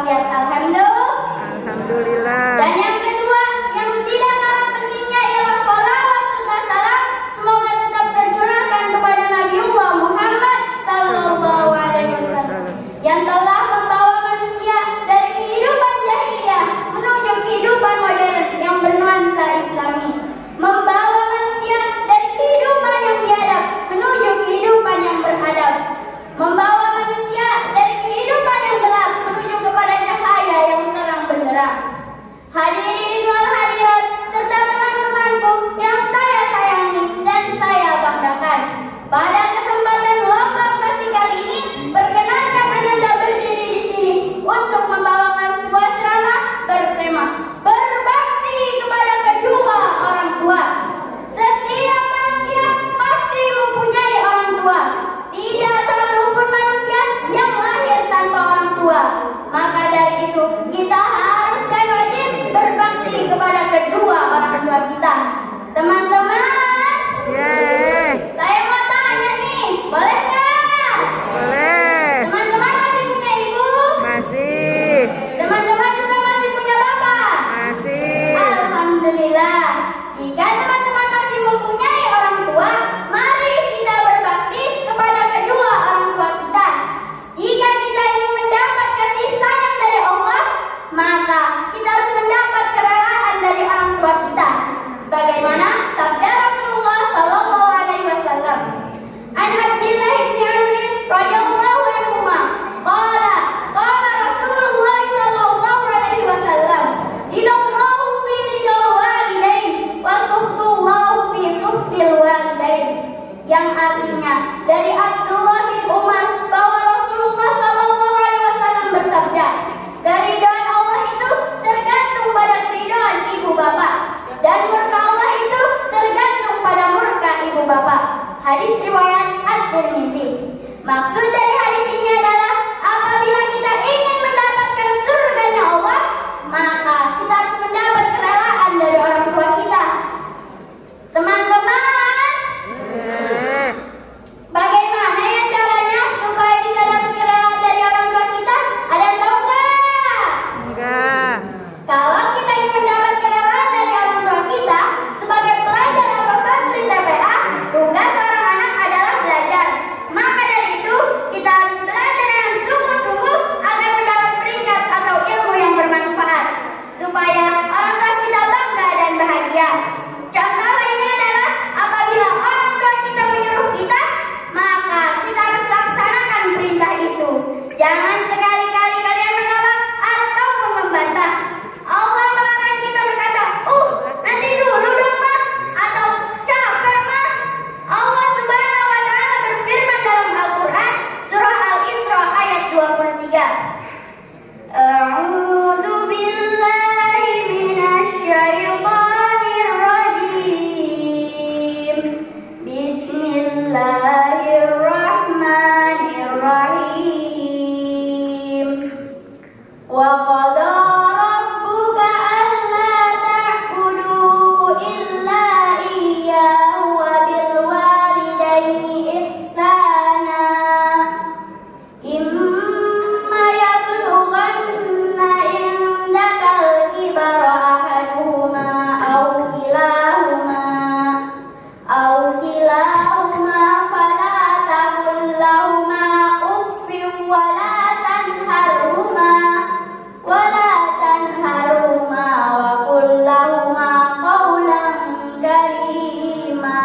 walafiat. Alhamdulillah. Dan yang kedua, yang tidak kalah pentingnya ialah sholawat serta salam semoga tetap tercurahkan kepada Nabiullah Muhammad sallallahu alaihi wasallam yang telah membawa manusia dari kehidupan jahiliyah menuju kehidupan modern yang bernuansa Islami, membawa manusia dari kehidupan yang biadab menuju kehidupan yang beradab, membawa manusia dari kehidupan yang gelap menuju kepada cahaya yang terang benderang. Hadirin wal hadirat serta teman-temanku yang saya sayangi dan saya banggakan, pada kesempatan lomba vokasi kali ini perkenankan Ananda berdiri di sini untuk membawakan sebuah ceramah bertema berbakti kepada kedua orang tua. Setiap manusia pasti mempunyai orang tua. Tidak satupun manusia yang lahir tanpa orang tua. Maka dari itu kita harus dan wajib berbakti kepada kedua orang tua kita. Teman-teman, saya mau tanya nih, boleh nggak? Boleh. Teman-teman masih punya ibu? Masih. Teman-teman juga masih punya bapak? Masih. Alhamdulillah. Jika teman-teman masih mempunyai orang tua, mari kita berbakti kepada kedua orang tua kita. Jika kita ingin mendapat kasih sayang dari Allah, maka kita harus mendapat kerelaan dari orang tua kita. Sebagaimana sabda Rasulullah sallallahu alaihi wasallam. An Abdillah bin Amr radhiyallahu anhu qala Rasulullah sallallahu alaihi wasallam, ridallahu fi ridal walidain wa suhtullahu fi suhtil walidain. Yang artinya dari Abdullah bin Umar bahwa Rasulullah sallallahu alaihi wasallam bersabda, keridhaan Allah itu tergantung pada keridhaan ibu bapak, dan murka Allah itu tergantung pada murka ibu bapak. Hadis riwayat At-Tirmidzi. Maksud dari hadis ini adalah apabila kita ingin mendapatkan surganya Allah, maka kita harus mendapat kerelaan dari orang tua kita. Teman-teman, bagaimana ya caranya supaya bisa dapat kerelaan dari orang tua kita? Ada yang tahu nggak? Enggak. Kalau kita ingin mendapat kerelaan dari orang tua kita sebagai pelajar atau santri TPA, tugas seorang anak adalah belajar. Maka dari itu, kita harus belajar dengan sungguh-sungguh agar mendapat peringkat atau ilmu yang bermanfaat, supaya orang tua kita bangga dan bahagia. Contoh lainnya adalah apabila orang tua kita menyuruh kita, maka kita harus laksanakan perintah itu. Jangan sekali-kali kalian menolak ataupun membantah. Allah melarang kita berkata, nanti dulu dong mah, atau capek mah. Allah subhanahu wa ta'ala berfirman dalam Al-Quran surah Al-Isra ayat 23. A'udzu billahi minasyaitonir rajim. Bismillahirrahmanirrahim. Wa qada rabbuka alla ta'budu illa iyyahu wa bil walidaini ihsana. Imma yablughanna indakal kibara ahaduhuma aw kilahuma fala taqul lahuma uffin wa la tanharhuma wa qul lahuma qawlan karima.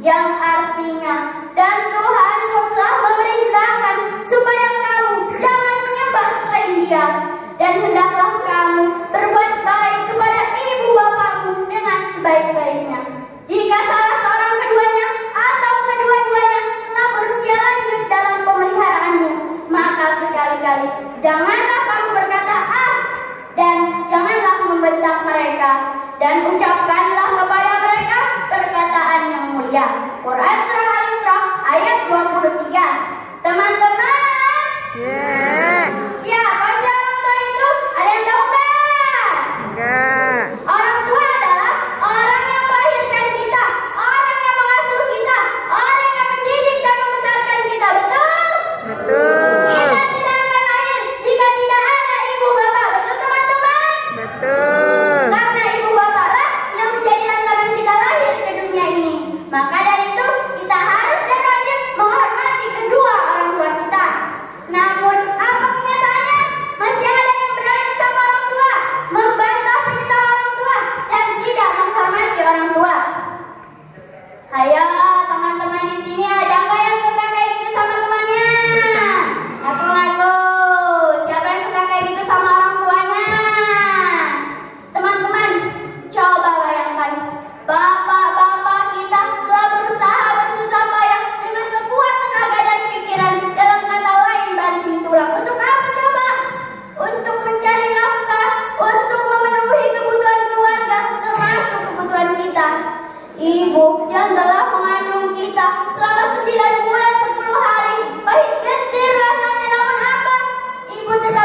Yang artinya, dan Tuhanmu telah memerintahkan supaya kamu jangan menyembah selain Dia, dan hendaklah kamu berbuat baik kepada ibu bapakmu dengan sebaik-baiknya. Jika salah seorang keduanya atau kedua-duanya telah berusia lanjut dalam pemeliharaanmu, maka sekali-kali janganlah kamu berkata dan janganlah membentak mereka, dan ucapkanlah kepada mereka perkataan yang mulia. Quran surah Al-Isra ayat 23. Teman-teman, siapa sih orang tua itu? Ada yang tahu nggak? Enggak. Orang tua adalah orang yang melahirkan kita, orang yang mengasuh kita, orang yang mendidik dan membesarkan kita. Betul? Betul. Kita tidak akan lahir jika tidak ada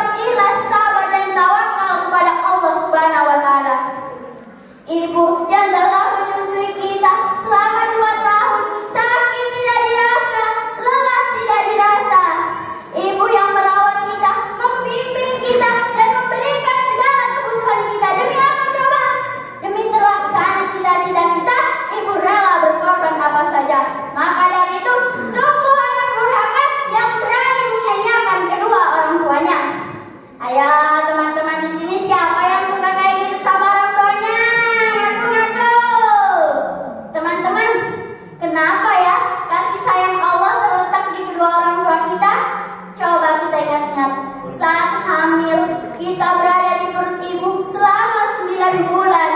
tetap ikhlas, sabar dan tawakal kepada Allah Subhanahu wa taala. Ibu yang telah menyusui kita selama 2 tahun, sakit tidak dirasa, lelah tidak dirasa. Ibu yang merawat kita, membimbing kita, dan memberikan segala kebutuhan kita. Demi apa coba? Demi terlaksana cita-cita kita, ibu rela berkorban apa saja. Maka dari itu, sungguh anak durhaka yang berani menyanyiakan kedua orang tuanya. Ayo teman-teman di sini, siapa yang suka kayak gitu sama orang tuanya? Ngaku-ngaku. Teman-teman, kenapa ya kasih sayang Allah terletak di kedua orang tua kita? Coba kita ingat-ingat. Saat hamil, kita berada di perut ibu selama 9 bulan.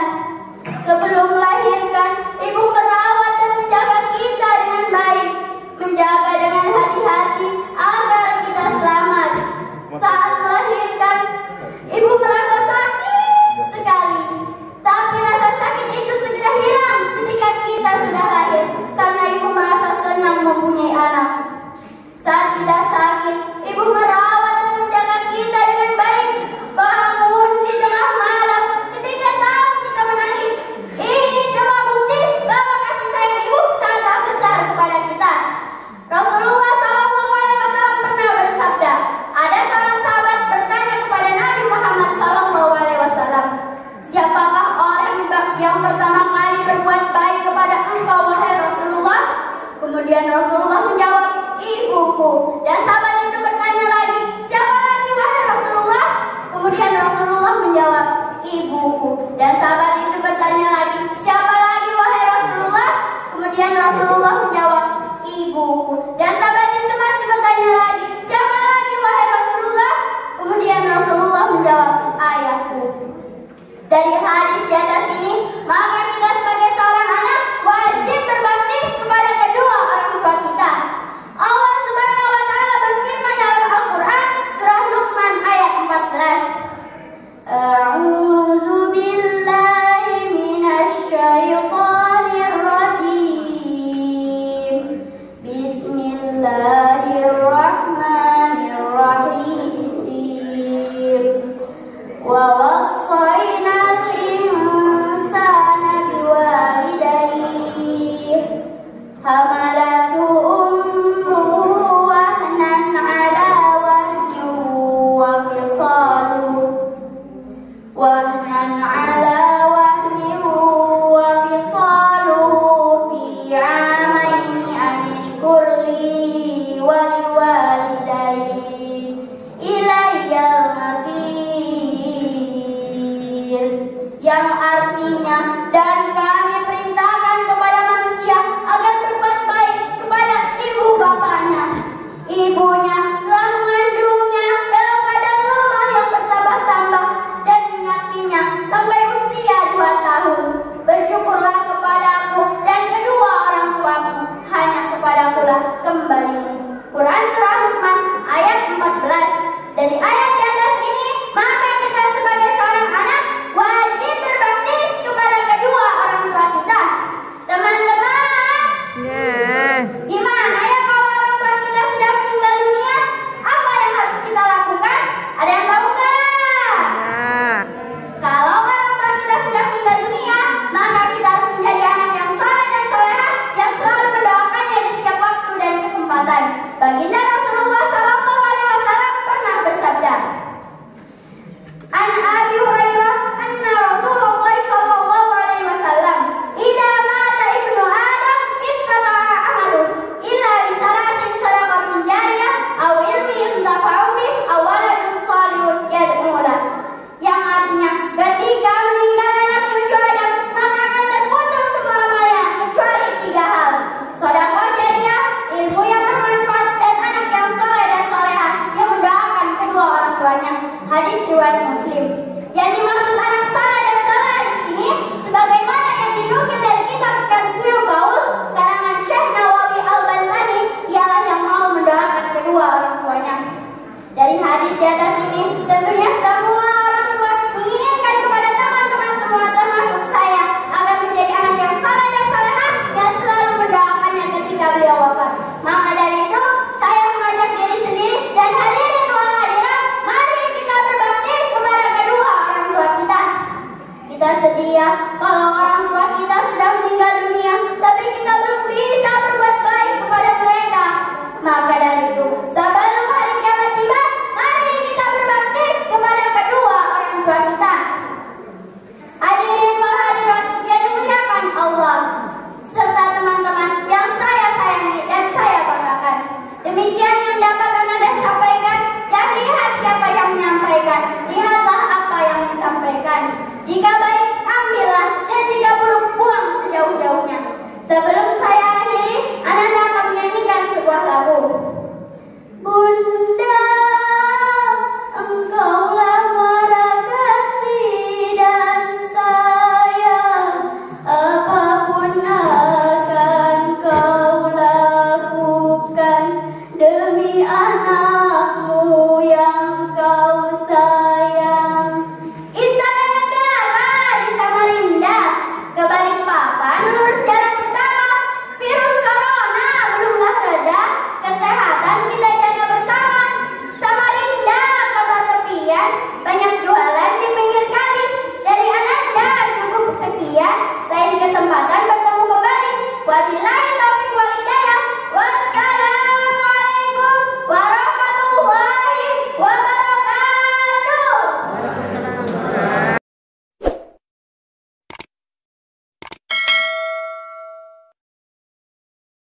Sebelum melahirkan, ibu merawat dan menjaga kita dengan baik, menjaga dengan hati-hati agar kita selamat. Saat melahirkan, ibu merasa sakit sekali, tapi rasa sakit itu segera hilang ketika kita sudah lahir, karena ibu merasa senang mempunyai anak. Saat kita sakit, ibu merawat dan menjaga kita dengan baik, bangun di tengah malam ketika tahu kita menangis. Ini semua bukti bahwa kasih sayang ibu sangat besar kepada kita. Rasulullah SAW pernah bersabda, ada seorang sahabat bertanya kepada Nabi Muhammad SAW, siapakah orang yang pertama kali berbuat baik kepada engkau, wahai Rasulullah? Kemudian Rasulullah menjawab, ibuku. Dan sahabat itu bertanya lagi, siapa lagi, wahai Rasulullah? Kemudian Rasulullah menjawab, ibuku. Dan sahabat itu bertanya lagi, siapa lagi, wahai Rasulullah? Kemudian Rasulullah menjawab, ibuku. Dan sahabat itu masih bertanya lagi, siapa lagi, wahai Rasulullah? Kemudian Rasulullah menjawab, ayahku. Dari hadis di atas ini, maka kita sebagai seorang anak wajib berbakti kepada kedua orang tua kita. Allah Subhanahu wa taala berfirman dalam Al-Qur'an surah Luqman ayat 14. A'udzu billahi minasy syaithanir rajim. Bismillahirrahmanirrahim. Wa wassaynal insana biwalidayhi hamalathu ummuhu wahnan ala wahnin wa fisaluhu fi 'amaini an ishkur li wa liwalidayhi ilayyal masir, yang artinya, dan kami perintahkan kepada manusia agar berbuat baik kepada ibu bapaknya. Ibunya telah mengandungnya dalam keadaan lemah yang bertambah-tambah dan menyapinya sampai usia 2 tahun. Bersyukurlah kepadaku dan kedua orang tuamu, hanya kepadakulah kembalimu. Quran Surah Luqman ayat 14. Dari ayat di atas ini, maka kita sebagai seorang anak wajib berbakti kepada kedua orang tua kita. Teman-teman, gimana ya kalau orang tua kita sudah meninggal dunia? Apa yang harus kita lakukan? Ada yang tahu nggak? Kalau orang tua kita sudah meninggal dunia, maka kita harus menjadi anak yang saleh dan salehah yang selalu mendoakannya di setiap waktu dan kesempatan. Baginda Rasulullah SAW pernah bersabda, An Abi Hurairah anna Rasulullah SAW idza mata ibnu Adam inqata'a amaluhu illa bi salasin shadaqatin jariyah aw ilmin yuntafa'u bih aw waladun shalihun yad'u lahu, yang artinya ketika meninggal anak cucu Adam, maka akan terputus semua amalnya kecuali 3 hal: sedekah jariyah, ilmu yang bermanfaat, dan anak yang saleh dan salehah yang mendoakan kedua orang tuanya. Hadis riwayat Muslim. Yang dimaksud anak saleh dan salehah di sini, sebagaimana yang dinukil dari kitab Kanzul Gaul karangan Syekh Nawawi Al-Baltani, ialah yang mau mendoakan kedua orang tuanya. Dari hadis di atas ini, tentunya semua orang tua menginginkan kepada teman-teman semua, termasuk saya, agar menjadi anak yang saleh dan salehah yang selalu mendoakannya ketika beliau wafat. Maka dari itu, saya mengajak diri sendiri dan hadirin wal hadirat, mari kita bersedia